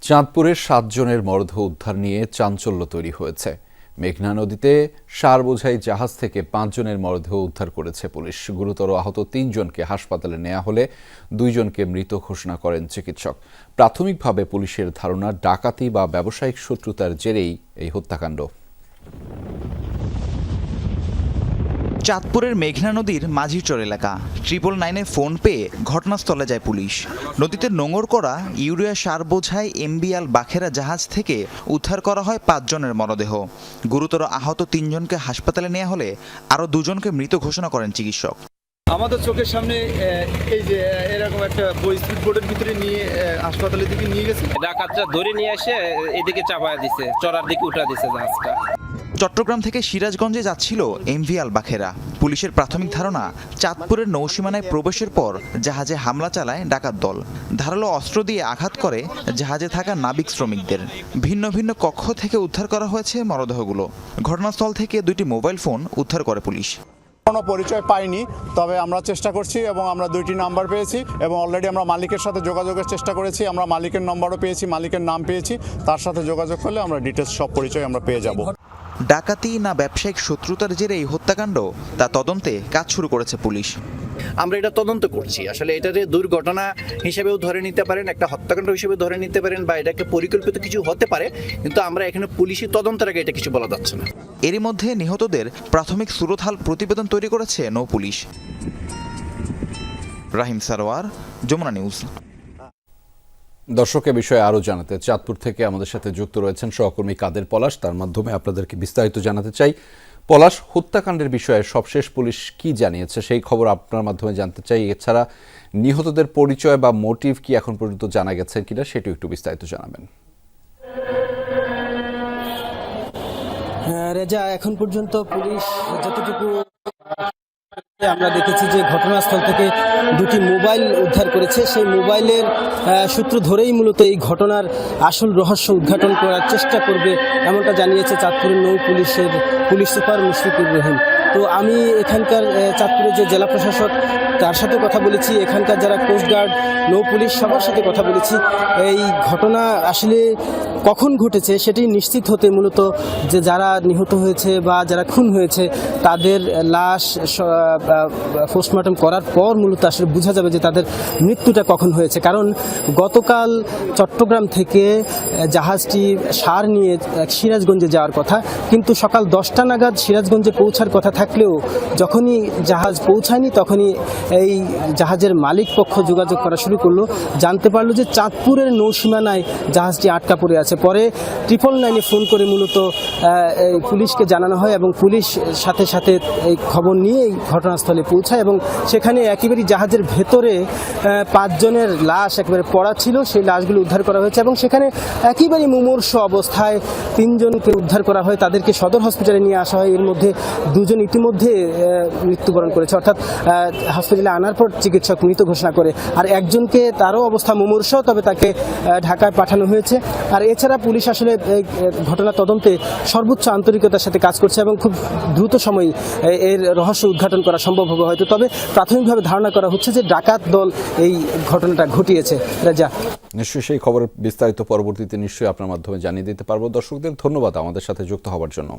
চাঁদপুরের ৭ জনের মরদেহ উদ্ধার নিয়ে চাঞ্চল্য তৈরি হয়েছে। মেঘনা নদীতে সার বোঝাই জাহাজ থেকে ৫ জনের মরদেহ উদ্ধার করেছে পুলিশ। গুরুতর আহত ৩ জনকে হাসপাতালে নেওয়া হলে ২ জনকে মৃত ঘোষণা করেন চিকিৎসক। প্রাথমিকভাবে পুলিশের ধারণা ডাকাতি বা ব্যবসায়িক শত্রুতার জেরেই এই হত্যাকাণ্ড। চাঁদপুরের মেঘনা নদীর মাঝিরচর এলাকা 999-এ ফোন পেয়ে ঘটনাস্থলে যায় পুলিশ। নদীতে নোঙর করা ইউরিয়া সার বোঝাই এমবিআল বাখেরা জাহাজ থেকে উদ্ধার করা হয় ৫ জনের মরদেহ। গুরুতর আহত ৩ জনকে হাসপাতালে নেওয়া হলে আরও ২ জনকে মৃত ঘোষণা করেন চিকিৎসক। আমাদের চোখের সামনে এই যে এরকম একটা স্পিড বোটের ভিতরে নিয়ে হাসপাতালের দিকে নিয়ে গেছে। ডাকাতরা ধরে নিয়ে এসে এদিকে চাপায় দিছে, চড়ার দিকে উঠা দিছে জাহাজটা। চট্টগ্রাম থেকে সিরাজগঞ্জে যাচ্ছিল এমভিআল বাখেরা। পুলিশের প্রাথমিক ধারণা, চাঁদপুরের নৌসীমানায় প্রবেশের পর জাহাজে হামলা চালায় ডাকাত দল। ধারালো অস্ত্র দিয়ে আঘাত করে জাহাজে থাকা নাবিক শ্রমিকদের। ভিন্ন ভিন্ন কক্ষ থেকে উদ্ধার করা হয়েছে মরদেহগুলো। ঘটনাস্থল থেকে 2টি মোবাইল ফোন উদ্ধার করে পুলিশ। কোনো পরিচয় পাইনি, তবে আমরা চেষ্টা করছি এবং আমরা 2টি নাম্বার পেয়েছি এবং অলরেডি আমরা মালিকের সাথে যোগাযোগের চেষ্টা করেছি। আমরা মালিকের নম্বরও পেয়েছি, মালিকের নাম পেয়েছি। তার সাথে যোগাযোগ করলে আমরা ডিটেলস সব পরিচয় আমরা পেয়ে যাব। ডাকাতি না ব্যবসায়িক শত্রুতার জেরে এই হত্যাকাণ্ড, তা তদন্তে কাজ শুরু করেছে পুলিশ। আমরা এটা তদন্ত করছি। আসলে এটাতে দুর্ঘটনা হিসেবেও ধরে নিতে পারেন, একটা হত্যাকাণ্ড হিসেবে ধরে নিতে পারেন, বা এটাকে পরিকল্পিত কিছু হতে পারে, কিন্তু আমরা এখানে পুলিশি তদন্তের আগে এটা কিছু বলা যাচ্ছে না। এরই মধ্যে নিহতদের প্রাথমিক সুরতহাল প্রতিবেদন তৈরি করেছে নৌ পুলিশ। রাহিম সারোয়ার, যমুনা নিউজ। দর্শকের বিষয়ে আরও জানাতে চাঁদপুর থেকে আমাদের সাথে যুক্ত রয়েছেন সহকর্মী কাদের পলাশ। তার মাধ্যমে আপনাদেরকে বিস্তারিত জানাতে চাই। পলাশ, হত্যাকাণ্ডের বিষয়ে সবশেষ পুলিশ কি জানিয়েছে সেই খবর আপনার মাধ্যমে জানতে চাই। এছাড়া নিহতদের পরিচয় বা মোটিভ কি এখন পর্যন্ত জানা গেছে কিনা সেটিও একটু বিস্তারিত জানাবেন। রেজা, এখন পর্যন্ত পুলিশ যতটুকু আমরা দেখেছি যে ঘটনাস্থল থেকে 2টি মোবাইল উদ্ধার করেছে। সেই মোবাইলের সূত্র ধরেই মূলত এই ঘটনার আসল রহস্য উদ্ঘাটন করার চেষ্টা করবে, এমনটা জানিয়েছে চাঁদপুরের নৌ পুলিশের পুলিশ সুপার মুশফিকুর রহিম। তো আমি এখানকার চাঁদপুরের যে জেলা প্রশাসক তার সাথে কথা বলেছি, এখানকার যারা কোস্টগার্ড, নৌ পুলিশ সবার সাথে কথা বলেছি। এই ঘটনা আসলে কখন ঘটেছে সেটি নিশ্চিত হতে মূলত যে যারা নিহত হয়েছে বা যারা খুন হয়েছে তাদের লাশ পোস্টমর্টম করার পর মূলত আসলে বোঝা যাবে যে তাদের মৃত্যুটা কখন হয়েছে। কারণ গতকাল চট্টগ্রাম থেকে জাহাজটি সার নিয়ে সিরাজগঞ্জে যাওয়ার কথা, কিন্তু সকাল 10টা নাগাদ সিরাজগঞ্জে পৌঁছার কথা থাকলেও যখনই জাহাজ পৌঁছায়নি তখনই এই জাহাজের মালিক পক্ষ যোগাযোগ করা শুরু করলো। জানতে পারলো যে চাঁদপুরের নৌসীমানায় জাহাজটি আটকা পড়ে আছে। পরে 999-এ ফোন করে মূলত পুলিশকে জানানো হয় এবং পুলিশ সাথে সাথে এই খবর নিয়ে এই ঘটনাস্থলে পৌঁছায় এবং সেখানে একেবারেই জাহাজের ভেতরে 5 জনের লাশ একেবারে পড়া ছিল। সেই লাশগুলো উদ্ধার করা হয়েছে এবং সেখানে একেবারেই মুমূর্ষ অবস্থায় 3 জনকে উদ্ধার করা হয়, তাদেরকে সদর হসপিটালে নিয়ে আসা হয়। এর মধ্যে 2 জন ইতিমধ্যে মৃত্যুবরণ করেছে, অর্থাৎ হসপিটালে আনার পর চিকিৎসক মৃত ঘোষণা করে। আর একজনকে, তারও অবস্থা মুমূর্ষ, তবে তাকে ঢাকায় পাঠানো হয়েছে। আর এছাড়া পুলিশ আসলে এই ঘটনা তদন্তে সর্বোচ্চ আন্তরিকতার সাথে কাজ করছে এবং খুব দ্রুত সময়ে এর রহস্য উদ্ঘাটন করা সম্ভব হবে হয়তো। তবে প্রাথমিকভাবে ধারণা করা হচ্ছে যে ডাকাত দল এই ঘটনাটা ঘটিয়েছে। রাজা, নিশ্চয়ই সেই খবরের বিস্তারিত পরবর্তীতে নিশ্চয়ই আপনার মাধ্যমে জানিয়ে দিতে পারবো। দর্শকদের ধন্যবাদ আমাদের সাথে যুক্ত হওয়ার জন্য।